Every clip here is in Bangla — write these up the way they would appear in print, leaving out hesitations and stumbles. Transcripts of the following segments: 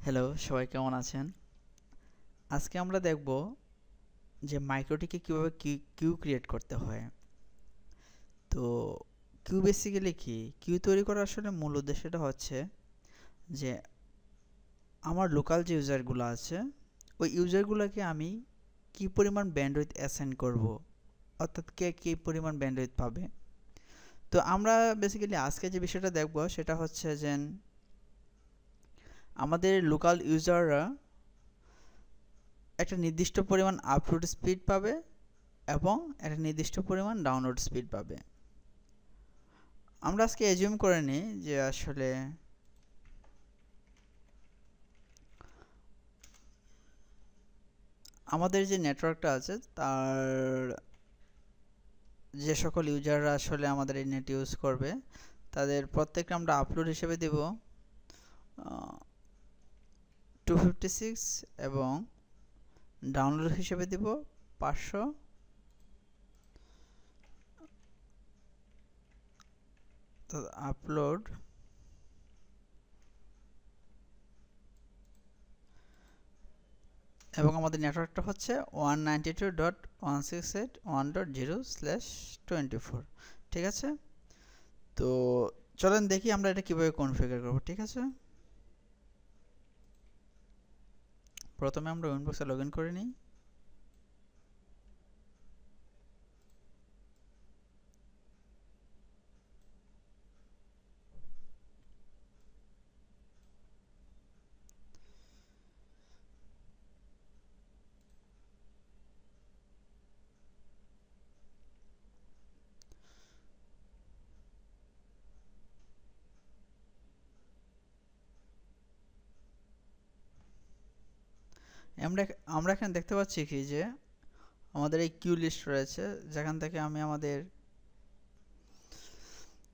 হ্যালো, সবাই কেমন আছেন? আজকে আমরা দেখব যে মাইক্রোটিকে কিভাবে কিউ ক্রিয়েট করতে হয়। তো কিউ বেসিক্যালি কি? কিউ তৈরি করার আসলে মূল উদ্দেশ্যটা হচ্ছে যে আমার লোকাল যে ইউজারগুলো আছে ওই ইউজারগুলোকে আমি কি পরিমাণ ব্যান্ডউইথ অ্যাসাইন করব, অর্থাৎ কে কি পরিমাণ ব্যান্ডউইথ পাবে। তো আমরা বেসিক্যালি আজকে যে বিষয়টা দেখব সেটা হচ্ছে যে আমাদের লোকাল ইউজাররা একটা নির্দিষ্ট পরিমাণ আপলোড স্পিড পাবে এবং একটা নির্দিষ্ট পরিমাণ ডাউনলোড স্পিড পাবে। আমরা আজকে অ্যাজিউম করে নিই যে আসলে আমাদের যে নেটওয়ার্কটা আছে তার যে সকল ইউজাররা আসলে আমাদের এই নেট ইউজ করবে তাদের প্রত্যেকটা আমরা আপলোড হিসেবে দেব 256 এবং ডাউনলোড হিসেবে দেব 500। তো আপলোড এবং আমাদের নেটওয়ার্কটা হচ্ছে 192.168.1.0/24। ঠিক আছে, তো চলেন দেখি আমরা এটা কিভাবে কনফিগার করব। ঠিক আছে, প্রথমে আমরা উইনবক্সে লগ ইন করে নিই। আমরা আমরা এখানে দেখতে পাচ্ছি কি যে আমাদের এই কিউ লিস্ট রয়েছে, যেখান থেকে আমি আমাদের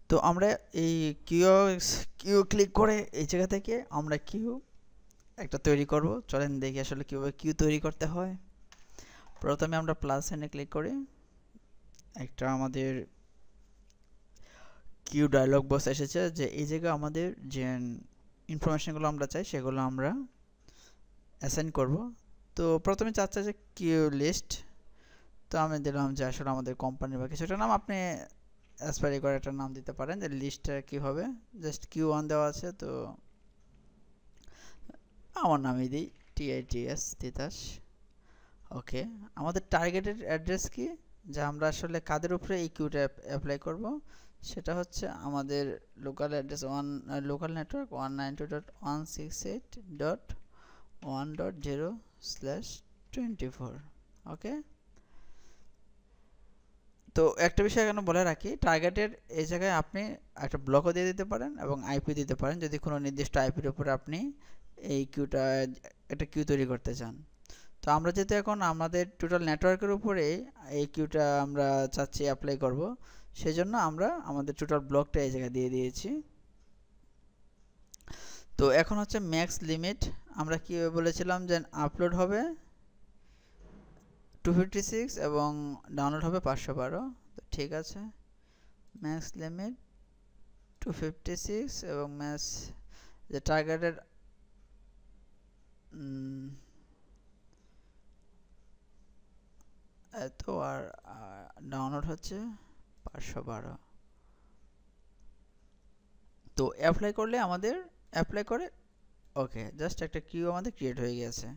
তো আমরা এই কিউ ক্লিক করে এই জায়গা থেকে আমরা কিউ একটা তৈরি করব। চলেন দেখি আসলে কীভাবে কিউ তৈরি করতে হয়। প্রথমে আমরা প্লাস সাইনে ক্লিক করি, একটা আমাদের কিউ ডায়লগ বক্স এসেছে যে এই জায়গায় আমাদের যে ইনফরমেশনগুলো আমরা চাই সেগুলো আমরা অ্যাসাইন করব। তো প্রথমে চাচ্ছে যে কিউ লিস্ট, তো আমি দিলাম যে আসলে আমাদের কোম্পানি বা কিছুটা নাম, আপনি অ্যাসপায়ারি করে একটা নাম দিতে পারেন যে লিস্টটা কী হবে। জাস্ট কিউ ওয়ান দেওয়া আছে, তো আমার নামই দিই TITS তিতাস। ওকে, আমাদের টার্গেটেড অ্যাড্রেস কি, যা আমরা আসলে কাদের উপরে এই কিউটা অ্যাপ্লাই করব, সেটা হচ্ছে আমাদের লোকাল অ্যাড্রেস লোকাল নেটওয়ার্ক 192.168.1.0/24। ওকে, তো একটা বিষয় এখানে বলে রাখি, টার্গেটের এই জায়গায় আপনি একটা ব্লকও দিয়ে দিতে পারেন এবং আইপি দিতে পারেন যদি কোনো নির্দিষ্ট আইপির উপরে আপনি এই কিউটা একটা কিউ তৈরি করতে চান। তো আমরা যেহেতু এখন আমাদের টোটাল নেটওয়ার্কের উপরে এই কিউটা আমরা চাচ্ছি অ্যাপ্লাই করব, সেজন্য আমরা আমাদের টোটাল ব্লকটা এই জায়গায় দিয়ে দিয়েছি। তো এখন হচ্ছে ম্যাক্স লিমিট, আমরা কি বলেছিলাম যে আপলোড হবে 256 এবং ডাউনলোড হবে 512। তো ঠিক আছে, ম্যাক্স লিমিট 256 এবং ম্যাক্স যে টার্গেটেড এত আর ডাউনলোড হচ্ছে 512। তো অ্যাপ্লাই করলে আমাদের অ্যাপ্লাই করে ওকে জাস্ট একটা কিউ আমাদের ক্রিয়েট হয়ে গেছে।